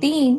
3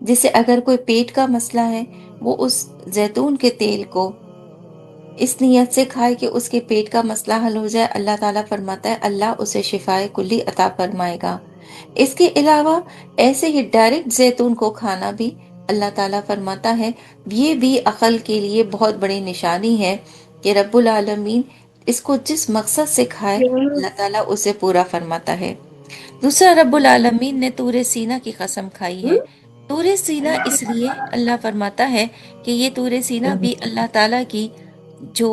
جسے اگر کوئی پیٹ کا مسئلہ ہے وہ اس زیتون کے تیل کو اس نیت سے کھائے کہ اس کے پیٹ کا مسئلہ حل ہو جائے، اللہ تعالیٰ فرماتا ہے اللہ اسے شفائے کلی عطا فرمائے گا۔ اس کے علاوہ ایسے ہی ڈائریکٹ زیتون کو کھانا بھی اللہ تعالیٰ فرماتا ہے یہ بھی عقل کے لیے بہت بڑی نشانی ہے کہ رب العالمین اس کو جس مقصد سے کھائے اللہ تعالیٰ اسے پورا فرماتا ہے۔ دوسرا، رب العالمین نے طور سینا کی قسم کھائی ہے۔ طور سینا اس لیے اللہ فرماتا ہے کہ یہ طور سینا بھی اللہ تعالیٰ کی جو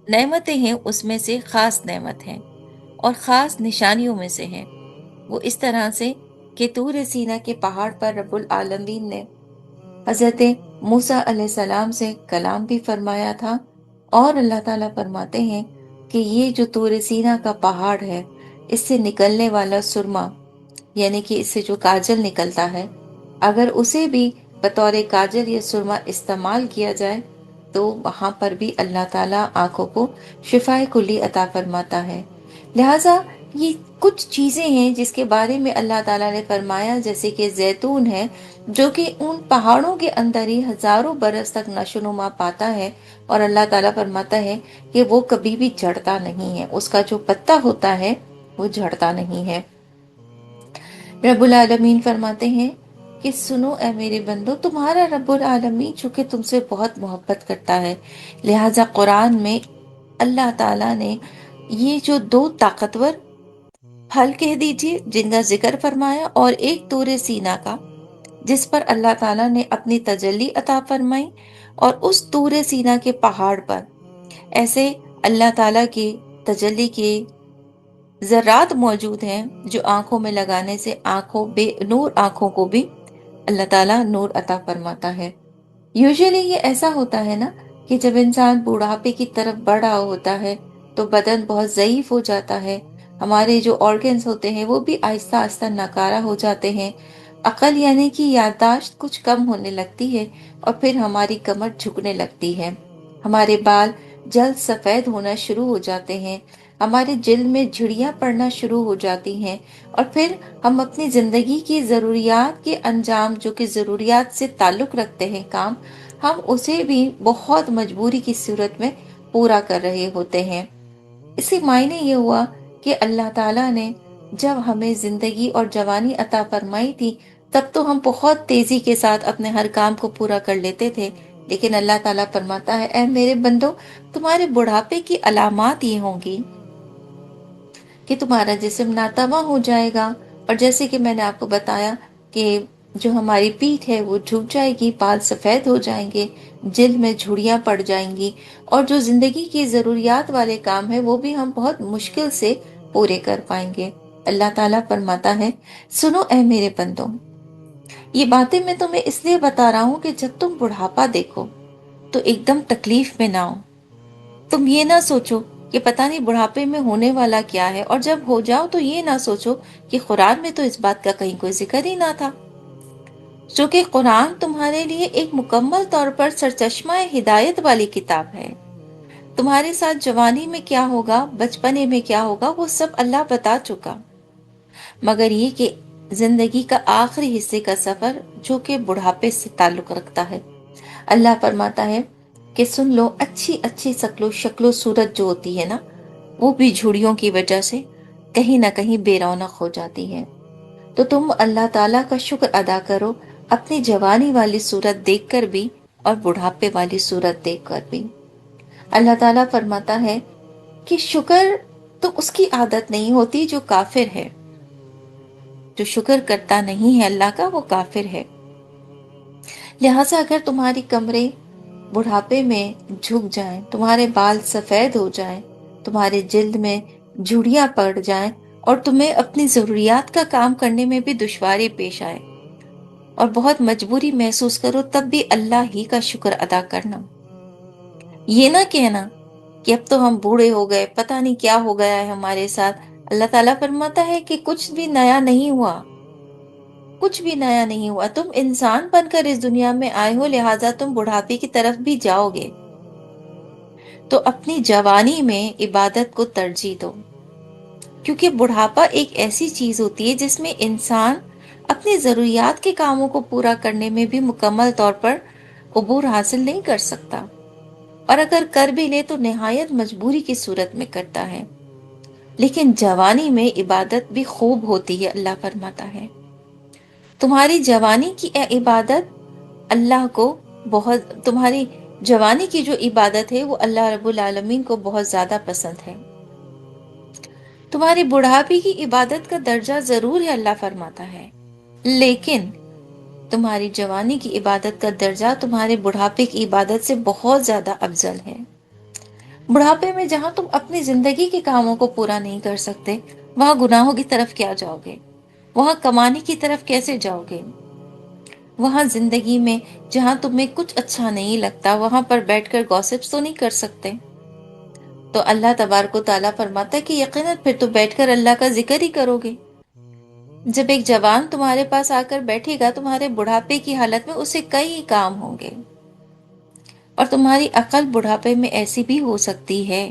نعمتیں ہیں اس میں سے خاص نعمت ہیں اور خاص نشانیوں میں سے ہے۔ وہ اس طرح سے کہ طور سینا کے پہاڑ پر رب العالمین نے حضرت موسیٰ علیہ السلام سے کلام بھی فرمایا تھا، اور اللہ تعالیٰ فرماتے ہیں کہ یہ جو طور سینا کا پہاڑ ہے اس سے نکلنے والا سرما، یعنی کہ اس سے جو کاجل نکلتا ہے، اگر اسے بھی بطور کاجل یا سرما استعمال کیا جائے تو وہاں پر بھی اللہ تعالیٰ آنکھوں کو شفائے کلی عطا فرماتا ہے۔ لہٰذا یہ کچھ چیزیں ہیں جس کے بارے میں اللہ تعالیٰ نے فرمایا، جیسے کہ زیتون ہے جو کہ ان پہاڑوں کے اندر ہی ہزاروں برس تک نشو و نما پاتا ہے، اور اللہ تعالیٰ فرماتا ہے کہ وہ کبھی بھی جھڑتا نہیں ہے، اس کا جو پتا ہوتا ہے وہ جھڑتا نہیں ہے۔ رب العالمین فرماتے ہیں کہ سنو اے میرے بندو، تمہارا رب العالمین چونکہ تم سے بہت محبت کرتا ہے، لہٰذا قرآن میں اللہ تعالیٰ نے یہ جو دو طاقتور پھل کہہ دیجیے جن کا ذکر فرمایا، اور ایک طور سینا کا جس پر اللہ تعالیٰ نے اپنی تجلی عطا فرمائی، اور اس طور سینا کے پہاڑ پر ایسے اللہ تعالیٰ کی تجلی کے ذرات موجود ہیں جو آنکھوں میں لگانے سے بے نور آنکھوں کو بھی اللہ تعالیٰ نور عطا فرماتا ہے۔ یوزیلی یہ ایسا ہوتا ہے نا کہ جب انسان بوڑھاپے کی طرف بڑھ رہا ہوتا ہے تو بدن بہت ضعیف ہو جاتا ہے، ہمارے جو آرگنز ہوتے ہیں وہ بھی آہستہ آہستہ ناکارہ ہو جاتے ہیں، عقل یعنی کہ یادداشت کچھ کم ہونے لگتی ہے، اور پھر ہماری کمر جھکنے لگتی ہے، ہمارے بال جلد سفید ہونا شروع ہو جاتے ہیں، ہمارے جلد میں جھڑیاں پڑنا شروع ہو جاتی ہیں، اور پھر ہم اپنی زندگی کی ضروریات کے انجام جو کہ ضروریات سے تعلق رکھتے ہیں کام، ہم اسے بھی بہت مجبوری کی صورت میں پورا کر رہے ہوتے ہیں۔ اسی معنی یہ ہوا کہ اللہ تعالیٰ نے جب ہمیں زندگی اور جوانی عطا فرمائی تھی تب تو ہم بہت تیزی کے ساتھ اپنے ہر کام کو پورا کر لیتے تھے، لیکن اللہ تعالیٰ فرماتا ہے اے میرے بندو، تمہارے بڑھاپے کی علامات یہ ہوں گی کہ تمہارا جسم ناتواں ہو جائے گا، اور جیسے کہ میں نے آپ کو بتایا کہ جو ہماری پیٹھ ہے وہ جھک جائے گی، بال سفید ہو جائیں گے، جلد میں جھڑیاں پڑ جائیں گی، اور جو زندگی کی ضروریات والے کام ہیں وہ بھی ہم بہت مشکل سے پورے کر پائیں گے۔ اللہ تعالیٰ فرماتا ہے سنو اے میرے بندوں، یہ باتیں میں تمہیں اس لیے بتا رہا ہوں کہ جب تم بڑھاپا دیکھو تو ایک دم تکلیف میں نہ ہو، تم یہ نہ سوچو کہ پتہ نہیں بڑھاپے میں ہونے والا کیا ہے، اور جب ہو جاؤ تو یہ نہ سوچو کہ قرآن میں تو اس بات کا کہیں کوئی ذکر ہی نہ تھا، چونکہ قرآن تمہارے لیے ایک مکمل طور پر سرچشمہ ہدایت والی کتاب ہے۔ تمہارے ساتھ جوانی میں کیا ہوگا، بچپنے میں کیا ہوگا، وہ سب اللہ بتا چکا، مگر یہ کہ زندگی کا آخری حصے کا سفر جو کہ بڑھاپے سے تعلق رکھتا ہے، اللہ فرماتا ہے کہ سن لو، اچھی اچھی شکل و صورت جو ہوتی ہے نا وہ بھی جھوڑیوں کی وجہ سے کہیں نہ کہیں بے رونق ہو جاتی ہے، تو تم اللہ تعالیٰ کا شکر ادا کرو اپنی جوانی والی صورت دیکھ کر بھی اور بڑھاپے والی صورت دیکھ کر بھی۔ اللہ تعالیٰ فرماتا ہے کہ شکر تو اس کی عادت نہیں ہوتی جو کافر ہے، جو شکر کرتا نہیں ہے اللہ کا وہ کافر ہے۔ لہٰذا اگر تمہاری کمریں بڑھاپے میں جھک جائیں، تمہارے بال سفید ہو جائیں، تمہارے جلد میں جھڑیاں پڑ جائیں، اور تمہیں اپنی ضروریات کا کام کرنے میں بھی دشواری پیش آئے اور بہت مجبوری محسوس کرو، تب بھی اللہ ہی کا شکر ادا کرنا، یہ نہ کہنا کہ اب تو ہم بوڑھے ہو گئے، پتہ نہیں کیا ہو گیا ہے ہمارے ساتھ۔ اللہ تعالیٰ فرماتا ہے کہ کچھ بھی نیا نہیں ہوا، کچھ بھی نیا نہیں ہوا، تم انسان بن کر اس دنیا میں آئے ہو، لہٰذا تم بڑھاپے کی طرف بھی جاؤ گے، تو اپنی جوانی میں عبادت کو ترجیح دو، کیونکہ بڑھاپا ایک ایسی چیز ہوتی ہے جس میں انسان اپنی ضروریات کے کاموں کو پورا کرنے میں بھی مکمل طور پر عبور حاصل نہیں کر سکتا، اور اگر کر بھی لے تو نہایت مجبوری کی صورت میں کرتا ہے۔ لیکن جوانی میں عبادت بھی خوب ہوتی ہے، اللہ فرماتا ہے تمہاری جوانی کی عبادت اللہ کو بہت، تمہاری جوانی کی جو عبادت ہے وہ اللہ رب العالمین کو بہت زیادہ پسند ہے۔ تمہاری بڑھاپی کی عبادت کا درجہ ضرور ہے، اللہ فرماتا ہے، لیکن تمہاری جوانی کی عبادت کا درجہ تمہارے بڑھاپے کی عبادت سے بہت زیادہ افضل ہے۔ بڑھاپے میں جہاں تم اپنی زندگی کے کاموں کو پورا نہیں کر سکتے، وہاں گناہوں کی طرف کیا جاؤ گے؟ وہاں کمانے کی طرف کیسے جاؤ گے؟ وہاں زندگی میں جہاں تمہیں کچھ اچھا نہیں لگتا، وہاں پر بیٹھ کر گوسپس تو نہیں کر سکتے۔ تو اللہ تبارک و تعالیٰ فرماتا ہے کہ یقیناً پھر تو بیٹھ کر اللہ کا ذکر ہی کرو گے۔ جب ایک جوان تمہارے پاس آ کر بیٹھے گا تمہارے بڑھاپے کی حالت میں، اسے کئی کام ہوں گے، اور تمہاری عقل بڑھاپے میں ایسی بھی ہو سکتی ہے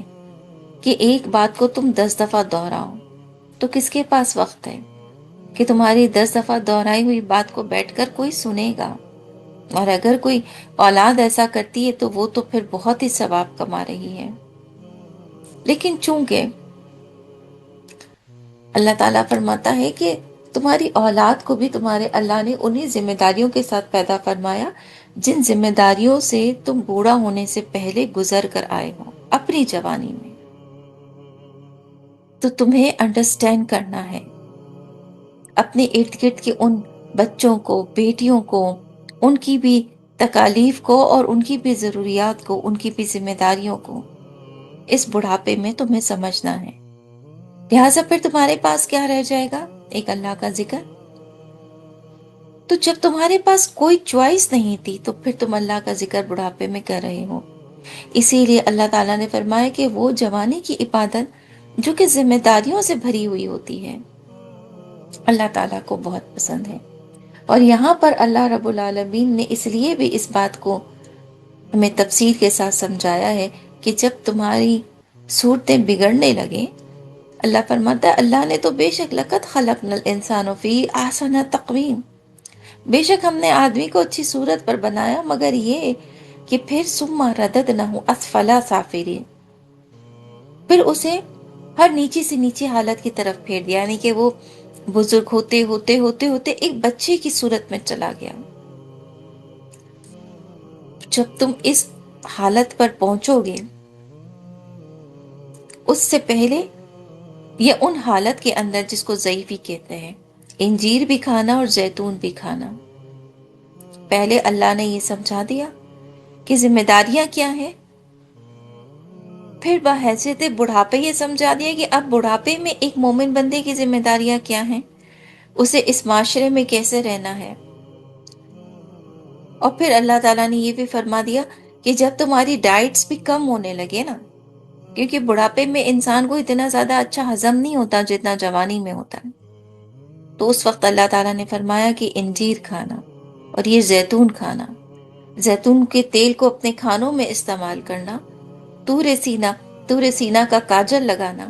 کہ ایک بات کو تم 10 دفعہ دہراؤ، تو کس کے پاس وقت ہے کہ تمہاری 10 دفعہ دہرائی ہوئی بات کو بیٹھ کر کوئی سنے گا؟ اور اگر کوئی اولاد ایسا کرتی ہے تو وہ تو پھر بہت ہی ثواب کما رہی ہے۔ لیکن چونکہ اللہ تعالیٰ فرماتا ہے کہ تمہاری اولاد کو بھی تمہارے اللہ نے انہی ذمہ داریوں کے ساتھ پیدا فرمایا جن ذمہ داریوں سے تم بوڑھا ہونے سے پہلے گزر کر آئے ہو اپنی جوانی میں، تو تمہیں انڈرسٹینڈ کرنا ہے اپنے ارد گرد کے ان بچوں کو، بیٹیوں کو، ان کی بھی تکالیف کو اور ان کی بھی ضروریات کو، ان کی بھی ذمہ داریوں کو اس بڑھاپے میں تمہیں سمجھنا ہے۔ لہٰذا پھر تمہارے پاس کیا رہ جائے گا؟ ایک اللہ کا ذکر۔ تو جب تمہارے پاس کوئی چوائس نہیں تھی تو پھر تم اللہ کا ذکر بڑھاپے میں کر رہے ہو۔ اسی لیے اللہ تعالیٰ نے فرمایا کہ وہ جوانی کی عبادت جو کہ ذمہ داریوں سے بھری ہوئی ہوتی ہے، اللہ تعالیٰ کو بہت پسند ہے۔ اور یہاں پر اللہ رب العالمین نے اس لیے بھی اس بات کو ہمیں تفصیل کے ساتھ سمجھایا ہے کہ جب تمہاری صورتیں بگڑنے لگیں، اللہ فرماتا ہے اللہ نے تو بے شک لقد خلقنا الانسان فی احسن تقویم، بے شک ہم نے آدمی کو اچھی صورت پر بنایا، مگر یہ کہ پھر ثم رددنہ اسفل سافلین، پھر اسے ہر نیچی سے نیچی حالت کی طرف پھیر دیا، یعنی کہ وہ بزرگ ہوتے ہوتے ہوتے ہوتے ایک بچے کی صورت میں چلا گیا۔ جب تم اس حالت پر پہنچو گے، اس سے پہلے یہ ان حالت کے اندر جس کو ضعیفی کہتے ہیں، انجیر بھی کھانا اور زیتون بھی کھانا، پہلے اللہ نے یہ سمجھا دیا کہ ذمہ داریاں کیا ہیں، پھر بحیثیت بڑھاپے یہ سمجھا دیا کہ اب بڑھاپے میں ایک مومن بندے کی ذمہ داریاں کیا ہیں، اسے اس معاشرے میں کیسے رہنا ہے۔ اور پھر اللہ تعالیٰ نے یہ بھی فرما دیا کہ جب تمہاری ڈائٹس بھی کم ہونے لگے نا، کیونکہ بڑھاپے میں انسان کو اتنا زیادہ اچھا ہضم نہیں ہوتا جتنا جوانی میں ہوتا ہے، تو اس وقت اللہ تعالیٰ نے فرمایا کہ انجیر کھانا اور یہ زیتون کھانا، زیتون کے تیل کو اپنے کھانوں میں استعمال کرنا، تور سینا کا کاجل لگانا،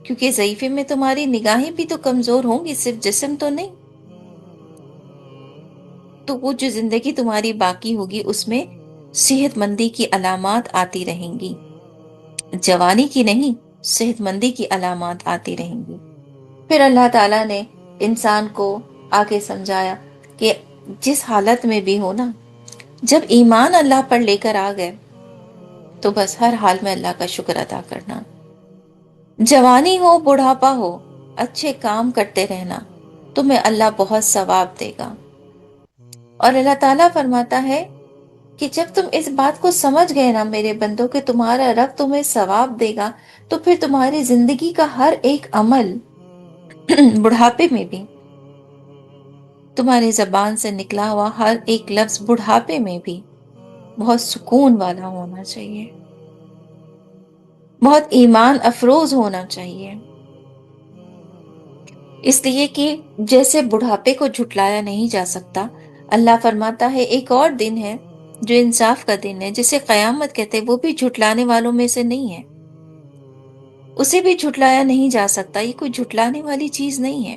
کیونکہ ضعیفے میں تمہاری نگاہیں بھی تو کمزور ہوں گی، صرف جسم تو نہیں۔ تو وہ جو زندگی تمہاری باقی ہوگی اس میں صحت مندی کی علامات آتی رہیں گی، جوانی کی نہیں، صحت مندی کی علامات آتی رہیں گی۔ پھر اللہ تعالیٰ نے انسان کو آگے سمجھایا کہ جس حالت میں بھی ہو نا، جب ایمان اللہ پر لے کر آ گئے تو بس ہر حال میں اللہ کا شکر ادا کرنا، جوانی ہو بڑھاپا ہو، اچھے کام کرتے رہنا، تمہیں اللہ بہت ثواب دے گا۔ اور اللہ تعالیٰ فرماتا ہے کہ جب تم اس بات کو سمجھ گئے نا میرے بندوں کہ تمہارا رب تمہیں ثواب دے گا، تو پھر تمہاری زندگی کا ہر ایک عمل بڑھاپے میں بھی، تمہاری زبان سے نکلا ہوا ہر ایک لفظ بڑھاپے میں بھی بہت سکون والا ہونا چاہیے، بہت ایمان افروز ہونا چاہیے، اس لیے کہ جیسے بڑھاپے کو جھٹلایا نہیں جا سکتا، اللہ فرماتا ہے ایک اور دن ہے جو انصاف کا دن ہے، جسے قیامت کہتے ہیں، وہ بھی جھٹلانے والوں میں سے نہیں ہے، اسے بھی جھٹلایا نہیں جا سکتا، یہ کوئی جھٹلانے والی چیز نہیں ہے۔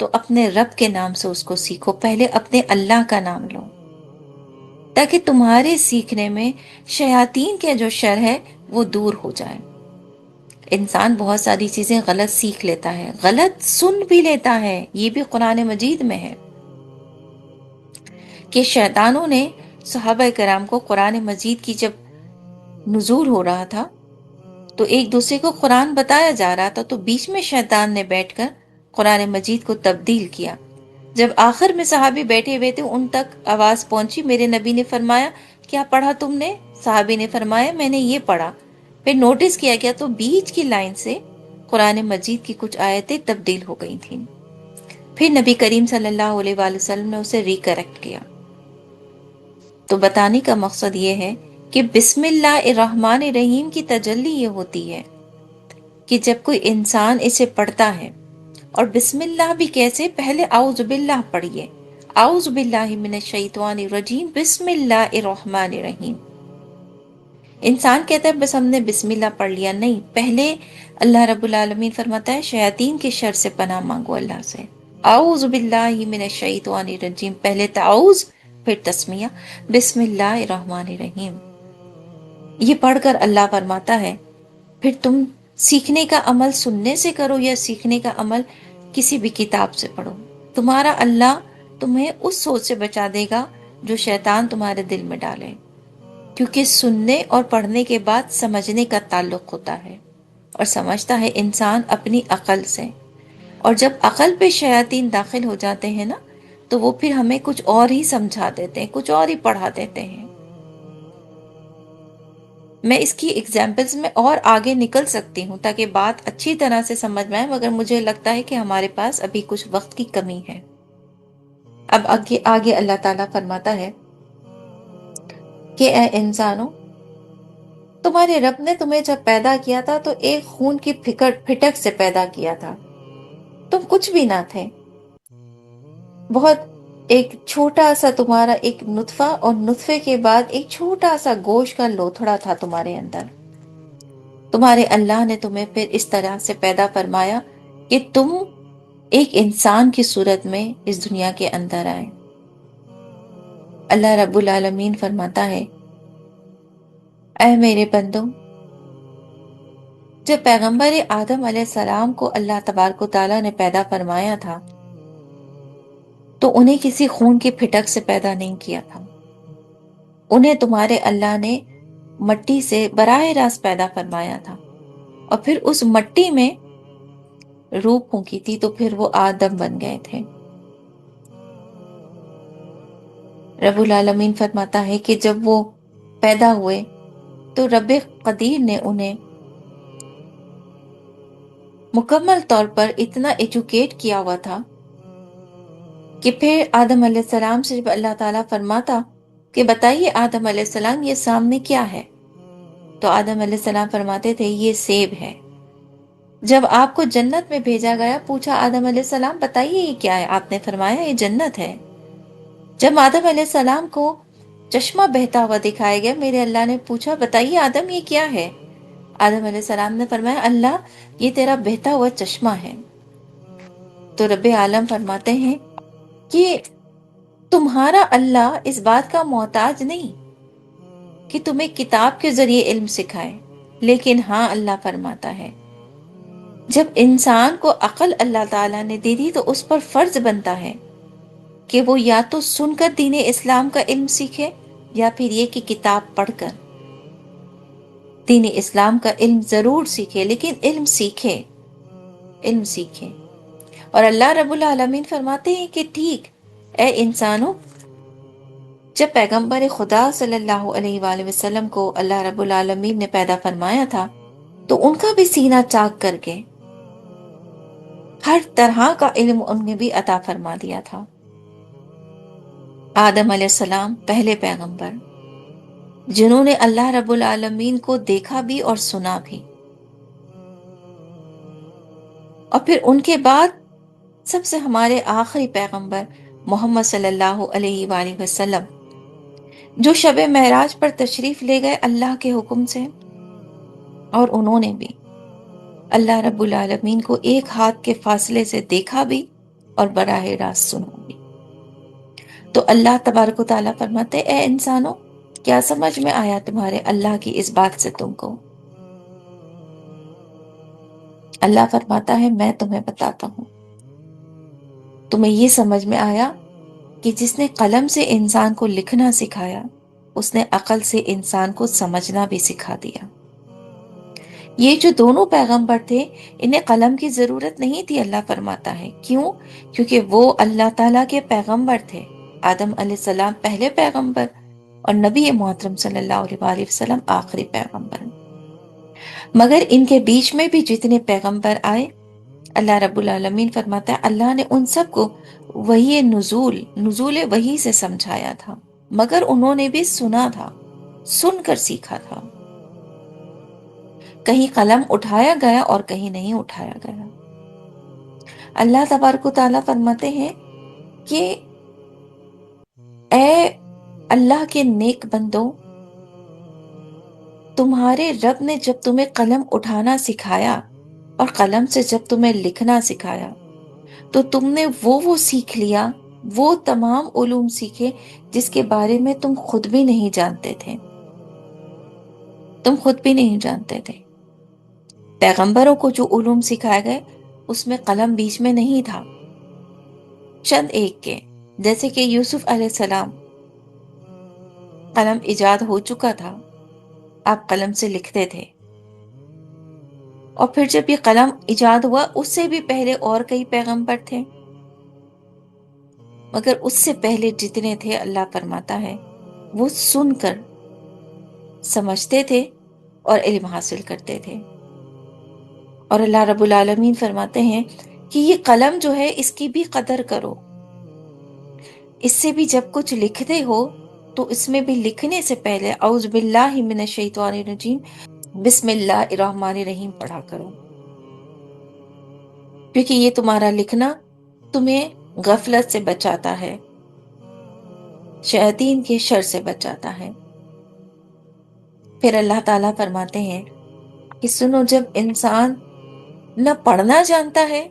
تو اپنے رب کے نام سے اس کو سیکھو، پہلے اپنے اللہ کا نام لو، تاکہ تمہارے سیکھنے میں شیاطین کے جو شر ہے وہ دور ہو جائے۔ انسان بہت ساری چیزیں غلط سیکھ لیتا ہے، غلط سن بھی لیتا ہے، یہ بھی قرآن مجید میں ہے کہ شیطانوں نے صحابہ کرام کو قرآن مجید کی جب نزول ہو رہا تھا تو ایک دوسرے کو قرآن بتایا جا رہا تھا، تو بیچ میں شیطان نے بیٹھ کر قرآن مجید کو تبدیل کیا۔ جب آخر میں صحابی بیٹھے ہوئے تھے، ان تک آواز پہنچی، میرے نبی نے فرمایا کیا پڑھا تم نے؟ صحابی نے فرمایا میں نے یہ پڑھا۔ پھر نوٹس کیا گیا تو بیچ کی لائن سے قرآن مجید کی کچھ آیتیں تبدیل ہو گئی تھیں۔ پھر نبی کریم صلی اللہ علیہ وآلہ وسلم نے اسے ریکریکٹ کیا۔ تو بتانے کا مقصد یہ ہے کہ بسم اللہ الرحمن الرحیم کی تجلی یہ ہوتی ہے کہ جب کوئی انسان اسے پڑھتا ہے، اور بسم اللہ بھی کیسے؟ پہلے اعوذ باللہ پڑھیے، اعوذ باللہ من الشیطان الرجیم، بسم اللہ الرحمن الرحیم۔ انسان کہتا ہے بس ہم نے بسم اللہ پڑھ لیا، نہیں، پہلے اللہ رب العالمین فرماتا ہے شیاطین کے شر سے پناہ مانگو اللہ سے، اعوذ باللہ من الشیطان الرجیم، پہلے تعوذ پھر تسمیہ، بسم اللہ الرحمن الرحیم۔ یہ پڑھ کر اللہ فرماتا ہے پھر تم سیکھنے کا عمل سننے سے کرو یا سیکھنے کا عمل کسی بھی کتاب سے پڑھو، تمہارا اللہ تمہیں اس سوچ سے بچا دے گا جو شیطان تمہارے دل میں ڈالے، کیونکہ سننے اور پڑھنے کے بعد سمجھنے کا تعلق ہوتا ہے، اور سمجھتا ہے انسان اپنی عقل سے، اور جب عقل پہ شیاطین داخل ہو جاتے ہیں نا تو وہ پھر ہمیں کچھ اور ہی سمجھا دیتے ہیں، کچھ اور ہی پڑھا دیتے ہیں۔ میں اس کی ایگزامپلز میں اور آگے نکل سکتی ہوں تاکہ بات اچھی طرح سے سمجھ میں آئے، مگر مجھے لگتا ہے کہ ہمارے پاس ابھی کچھ وقت کی کمی ہے۔ اب آگے اللہ تعالیٰ فرماتا ہے کہ اے انسانوں، تمہارے رب نے تمہیں جب پیدا کیا تھا تو ایک خون کی پھٹک سے پیدا کیا تھا، تم کچھ بھی نہ تھے، بہت ایک چھوٹا سا تمہارا ایک نطفہ، اور نطفے کے بعد ایک چھوٹا سا گوشت کا لوتھڑا تھا تمہارے اندر۔ تمہارے اللہ نے تمہیں پھر اس طرح سے پیدا فرمایا کہ تم ایک انسان کی صورت میں اس دنیا کے اندر آئے۔ اللہ رب العالمین فرماتا ہے اے میرے بندو، جب پیغمبر آدم علیہ السلام کو اللہ تبارک و تعالیٰ نے پیدا فرمایا تھا تو انہیں کسی خون کی پھٹک سے پیدا نہیں کیا تھا، انہیں تمہارے اللہ نے مٹی سے براہ راست پیدا فرمایا تھا، اور پھر اس مٹی میں روح پھونکی تھی تو پھر وہ آدم بن گئے تھے۔ رب العالمین فرماتا ہے کہ جب وہ پیدا ہوئے تو رب قدیر نے انہیں مکمل طور پر اتنا ایجوکیٹ کیا ہوا تھا کہ پھر آدم علیہ السلام سے جب اللہ تعالیٰ فرماتا کہ بتائیے آدم علیہ السلام یہ سامنے کیا ہے، تو آدم علیہ السلام فرماتے تھے یہ سیب ہے۔ جب آپ کو جنت میں بھیجا گیا، پوچھا آدم علیہ السلام بتائیے یہ کیا ہے، آپ نے فرمایا یہ جنت ہے۔ جب آدم علیہ السلام کو چشمہ بہتا ہوا دکھایا گیا، میرے اللہ نے پوچھا بتائیے آدم یہ کیا ہے، آدم علیہ السلام نے فرمایا اللہ یہ تیرا بہتا ہوا چشمہ ہے۔ تو رب عالم فرماتے ہیں کہ تمہارا اللہ اس بات کا محتاج نہیں کہ تمہیں کتاب کے ذریعے علم سکھائے، لیکن ہاں اللہ فرماتا ہے جب انسان کو عقل اللہ تعالیٰ نے دے دی تو اس پر فرض بنتا ہے کہ وہ یا تو سن کر دین اسلام کا علم سیکھے، یا پھر یہ کہ کتاب پڑھ کر دین اسلام کا علم ضرور سیکھے، لیکن علم سیکھے، علم سیکھے۔ اور اللہ رب العالمین فرماتے ہیں کہ ٹھیک اے انسانوں، جب پیغمبر خدا صلی اللہ علیہ وآلہ وسلم کو اللہ رب العالمین نے پیدا فرمایا تھا تو ان کا بھی سینہ چاک کر کے ہر طرح کا علم انہیں بھی عطا فرما دیا تھا۔ آدم علیہ السلام پہلے پیغمبر جنہوں نے اللہ رب العالمین کو دیکھا بھی اور سنا بھی، اور پھر ان کے بعد سب سے ہمارے آخری پیغمبر محمد صلی اللہ علیہ وآلہ وسلم جو شب معراج پر تشریف لے گئے اللہ کے حکم سے، اور انہوں نے بھی اللہ رب العالمین کو ایک ہاتھ کے فاصلے سے دیکھا بھی اور براہ راست سنوں گی۔ تو اللہ تبارک و تعالیٰ فرماتے اے انسانوں، کیا سمجھ میں آیا تمہارے اللہ کی اس بات سے تم کو؟ اللہ فرماتا ہے میں تمہیں بتاتا ہوں۔ تمہیں یہ سمجھ میں آیا کہ جس نے قلم سے انسان کو لکھنا سکھایا، اس نے عقل سے انسان کو سمجھنا بھی سکھا دیا۔ یہ جو دونوں پیغمبر تھے، انہیں قلم کی ضرورت نہیں تھی، اللہ فرماتا ہے۔ کیوں؟ کیونکہ وہ اللہ تعالیٰ کے پیغمبر تھے۔ آدم علیہ السلام پہلے پیغمبر اور نبی محترم صلی اللہ علیہ وآلہ وسلم آخری پیغمبر۔ مگر ان کے بیچ میں بھی جتنے پیغمبر آئے، اللہ رب العالمین فرماتا ہے اللہ نے ان سب کو وحی نزول وحی سے سمجھایا تھا، مگر انہوں نے بھی سنا تھا، سن کر سیکھا تھا۔ کہیں قلم اٹھایا گیا اور کہیں نہیں اٹھایا گیا۔ اللہ تبارک و تعالیٰ فرماتے ہیں کہ اے اللہ کے نیک بندو، تمہارے رب نے جب تمہیں قلم اٹھانا سکھایا اور قلم سے جب تمہیں لکھنا سکھایا تو تم نے وہ سیکھ لیا، وہ تمام علوم سیکھے جس کے بارے میں تم خود بھی نہیں جانتے تھے۔ تم خود بھی نہیں جانتے تھے۔ پیغمبروں کو جو علوم سکھائے گئے اس میں قلم بیچ میں نہیں تھا، چند ایک کے، جیسے کہ یوسف علیہ السلام، قلم ایجاد ہو چکا تھا، آپ قلم سے لکھتے تھے، اور پھر جب یہ قلم ایجاد ہوا اس سے بھی پہلے اور کئی پیغمبر تھے، مگر اس سے پہلے جتنے تھے اللہ فرماتا ہے وہ سن کر سمجھتے تھے اور علم حاصل کرتے تھے۔ اور اللہ رب العالمین فرماتے ہیں کہ یہ قلم جو ہے اس کی بھی قدر کرو، اس سے بھی جب کچھ لکھتے ہو تو اس میں بھی لکھنے سے پہلے اعوذ باللہ من الشیطان الرجیم بسم اللہ الرحمن الرحیم پڑھا کرو، کیونکہ یہ تمہارا لکھنا تمہیں غفلت سے بچاتا ہے، شیاطین کے شر سے بچاتا ہے۔ پھر اللہ تعالیٰ فرماتے ہیں کہ سنو، جب انسان نہ پڑھنا جانتا ہے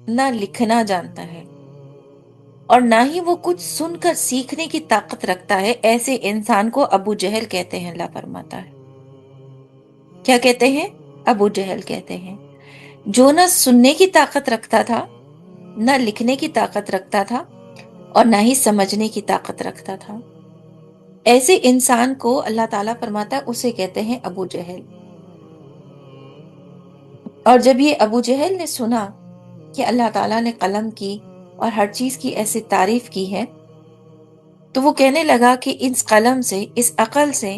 نہ لکھنا جانتا ہے اور نہ ہی وہ کچھ سن کر سیکھنے کی طاقت رکھتا ہے، ایسے انسان کو ابو جہل کہتے ہیں۔ اللہ فرماتا ہے کیا کہتے ہیں؟ ابو جہل کہتے ہیں، جو نہ سننے کی طاقت رکھتا تھا، نہ لکھنے کی طاقت رکھتا تھا اور نہ ہی سمجھنے کی طاقت رکھتا تھا۔ ایسے انسان کو اللہ تعالیٰ فرماتا ہے اسے کہتے ہیں ابو جہل۔ اور جب یہ ابو جہل نے سنا کہ اللہ تعالیٰ نے قلم کی اور ہر چیز کی ایسی تعریف کی ہے، تو وہ کہنے لگا کہ اس قلم سے، اس عقل سے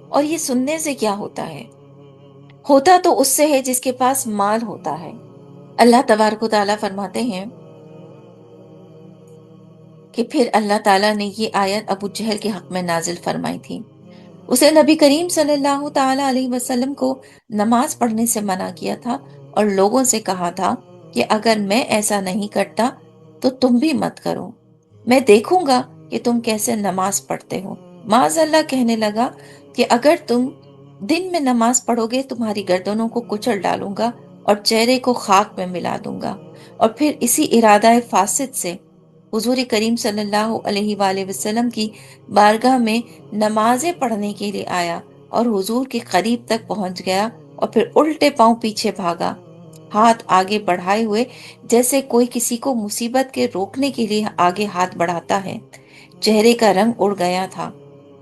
اور یہ سننے سے کیا ہوتا ہے؟ ہوتا تو اس سے ہے جس کے پاس مال ہوتا ہے۔ اللہ تبارک و تعالیٰ فرماتے ہیں کہ پھر اللہ تعالیٰ نے یہ آیت ابو جہل کے حق میں نازل فرمائی تھی۔ اسے نبی کریم صلی اللہ تعالیٰ علیہ وسلم کو نماز پڑھنے سے منع کیا تھا اور لوگوں سے کہا تھا کہ اگر میں ایسا نہیں کرتا تو تم بھی مت کرو، میں دیکھوں گا کہ تم کیسے نماز پڑھتے ہو۔ معاذ اللہ کہنے لگا کہ اگر تم دن میں نماز پڑھو گے تمہاری گردنوں کو کچل ڈالوں گا اور چہرے کو خاک میں ملا دوں گا۔ اور پھر اسی ارادہ فاسد سے حضور کریم صلی اللہ علیہ وآلہ وسلم کی بارگاہ میں نمازیں پڑھنے کے لیے آیا اور حضور کے قریب تک پہنچ گیا اور پھر الٹے پاؤں پیچھے بھاگا، ہاتھ آگے بڑھائے ہوئے، جیسے کوئی کسی کو مصیبت کے روکنے کے لیے آگے ہاتھ بڑھاتا ہے۔ چہرے کا رنگ اڑ گیا تھا،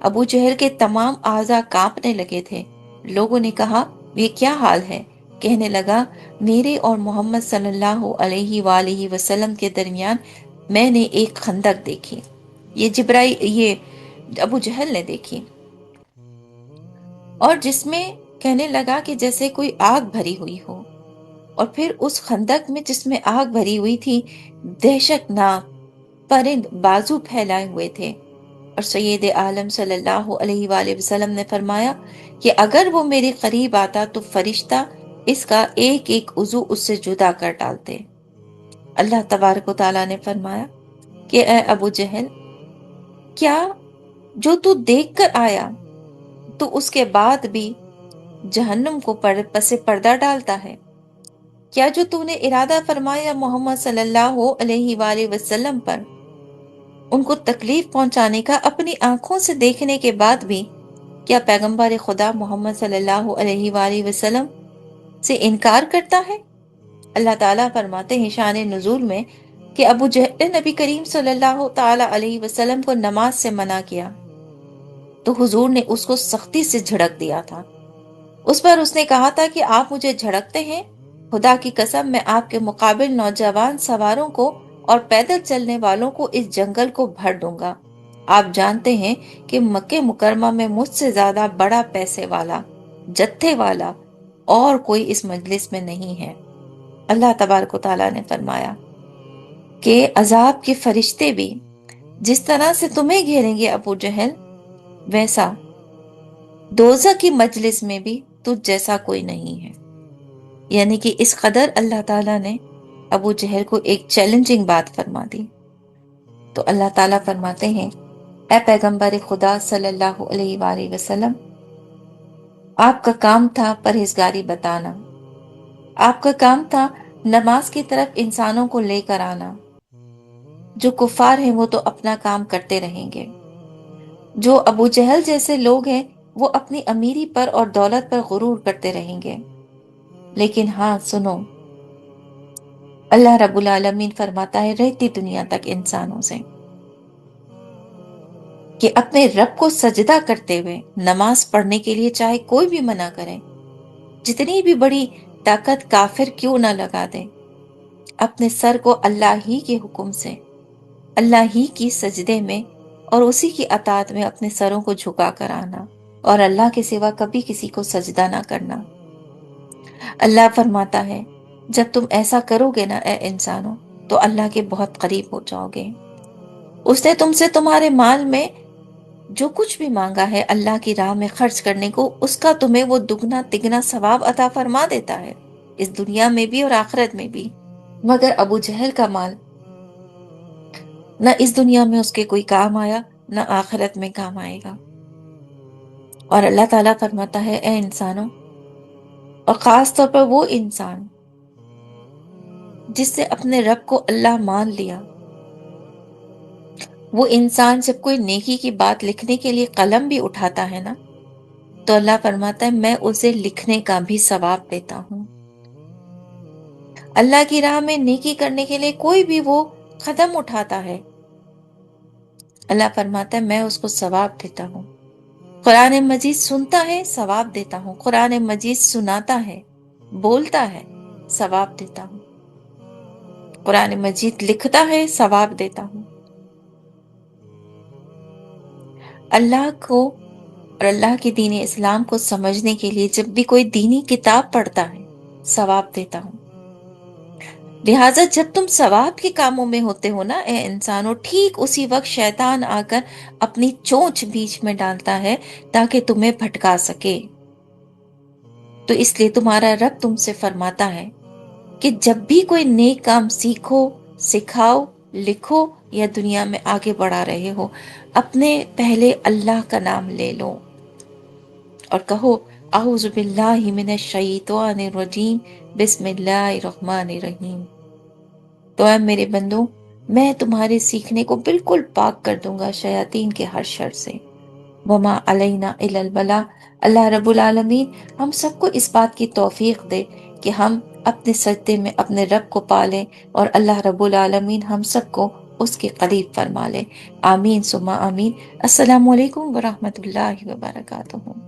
ابو جہل کے تمام اعضاء کانپنے لگے تھے۔ لوگوں نے کہا یہ کیا حال ہے؟ کہنے لگا میرے اور محمد صلی اللہ علیہ وآلہ وسلم کے درمیان میں نے ایک خندق دیکھی، یہ ابو جہل نے دیکھی، اور جس میں کہنے لگا کہ جیسے کوئی آگ بھری ہوئی ہو، اور پھر اس خندق میں جس میں آگ بھری ہوئی تھی دہشت ناک پرند بازو پھیلائے ہوئے تھے، اور سید عالم صلی اللہ علیہ وآلہ وسلم نے فرمایا کہ اگر وہ میرے قریب آتا تو فرشتہ اس کا ایک ایک عضو اس سے جدا کر ڈالتے۔ اللہ تبارک و تعالیٰ نے فرمایا کہ اے ابو جہل، کیا جو تو دیکھ کر آیا تو اس کے بعد بھی جہنم کو پس پردہ ڈالتا ہے؟ کیا جو تو نے ارادہ فرمایا محمد صلی اللہ علیہ وآلہ وسلم پر، ان کو تکلیف پہنچانے کا، اپنی آنکھوں سے دیکھنے کے بعد بھی کیا پیغمبر خدا محمد صلی اللہ علیہ وآلہ وسلم سے انکار کرتا ہے؟ اللہ تعالیٰ فرماتے ہیں شان نزول میں کہ ابو جہل نے نبی کریم صلی اللہ تعالی علیہ وسلم کو نماز سے منع کیا تو حضور نے اس کو سختی سے جھڑک دیا تھا۔ اس پر اس نے کہا تھا کہ آپ مجھے جھڑکتے ہیں، خدا کی قسم میں آپ کے مقابل نوجوان سواروں کو اور پیدل چلنے والوں کو اس جنگل کو بھر دوں گا۔ آپ جانتے ہیں کہ مکہ مکرمہ میں مجھ سے زیادہ بڑا پیسے والا، جتھے والا اور کوئی اس مجلس میں نہیں ہے۔ اللہ تبارک و تعالیٰ نے فرمایا کہ عذاب کے فرشتے بھی جس طرح سے تمہیں گھیریں گے ابو جہل، ویسا دوزخ کی مجلس میں بھی تجھ جیسا کوئی نہیں ہے۔ یعنی کہ اس قدر اللہ تعالیٰ نے ابو جہل کو ایک چیلنجنگ بات فرما دی۔ تو اللہ تعالیٰ فرماتے ہیں اے پیغمبر خدا صلی اللہ علیہ وآلہ وسلم، آپ کا کام تھا پرہیزگاری بتانا، آپ کا کام تھا نماز کی طرف انسانوں کو لے کر آنا۔ جو کفار ہیں وہ تو اپنا کام کرتے رہیں گے، جو ابو جہل جیسے لوگ ہیں وہ اپنی امیری پر اور دولت پر غرور کرتے رہیں گے۔ لیکن ہاں سنو، اللہ رب العالمین فرماتا ہے رہتی دنیا تک انسانوں سے کہ اپنے رب کو سجدہ کرتے ہوئے نماز پڑھنے کے لیے چاہے کوئی بھی منع کرے، جتنی بھی بڑی طاقت کافر کیوں نہ لگا دے، اپنے سر کو اللہ ہی کے حکم سے، اللہ ہی کی سجدے میں اور اسی کی اطاعت میں اپنے سروں کو جھکا کر آنا، اور اللہ کے سوا کبھی کسی کو سجدہ نہ کرنا۔ اللہ فرماتا ہے جب تم ایسا کرو گے نا اے انسانوں تو اللہ کے بہت قریب ہو جاؤ گے۔ اس نے تم سے تمہارے مال میں جو کچھ بھی مانگا ہے اللہ کی راہ میں خرچ کرنے کو، اس کا تمہیں وہ دگنا تگنا ثواب عطا فرما دیتا ہے، اس دنیا میں بھی اور آخرت میں بھی۔ مگر ابو جہل کا مال نہ اس دنیا میں اس کے کوئی کام آیا نہ آخرت میں کام آئے گا۔ اور اللہ تعالیٰ فرماتا ہے اے انسانوں، اور خاص طور پر وہ انسان جس نے اپنے رب کو اللہ مان لیا، وہ انسان جب کوئی نیکی کی بات لکھنے کے لیے قلم بھی اٹھاتا ہے نا تو اللہ فرماتا ہے میں اسے لکھنے کا بھی ثواب دیتا ہوں۔ اللہ کی راہ میں نیکی کرنے کے لیے کوئی بھی وہ قدم اٹھاتا ہے، اللہ فرماتا ہے میں اس کو ثواب دیتا ہوں۔ قرآن مجید سنتا ہے ثواب دیتا ہوں، قرآن مجید سناتا ہے، بولتا ہے، ثواب دیتا ہوں، قرآن مجید لکھتا ہے، ثواب دیتا ہوں۔ اللہ کو اور اللہ کے دین اسلام کو سمجھنے کے لیے جب بھی کوئی دینی کتاب پڑھتا ہے ثواب دیتا ہوں۔ لہٰذا جب تم ثواب کے کاموں میں ہوتے ہو نا اے انسانوں، ٹھیک اسی وقت شیطان آ کر اپنی چونچ بیچ میں ڈالتا ہے تاکہ تمہیں بھٹکا سکے۔ تو اس لیے تمہارا رب تم سے فرماتا ہے کہ جب بھی کوئی نیک کام سیکھو، سکھاؤ، لکھو یا دنیا میں آگے بڑھا رہے ہو، اپنے پہلے اللہ کا نام لے لو اور کہو اعوذ باللہ من الشیطان الرجیم بسم اللہ الرحمن الرحیم۔ تو اے میرے بندو، میں تمہارے سیکھنے کو بالکل پاک کر دوں گا شیاطین کے ہر شر سے۔ وما علینا الا البلاغ۔ اللہ رب العالمین ہم سب کو اس بات کی توفیق دے کہ ہم اپنے سجدے میں اپنے رب کو پالیں اور اللہ رب العالمین ہم سب کو اس کے قریب فرما لے۔ آمین ثم آمین۔ السلام علیکم ورحمۃ اللہ وبرکاتہ۔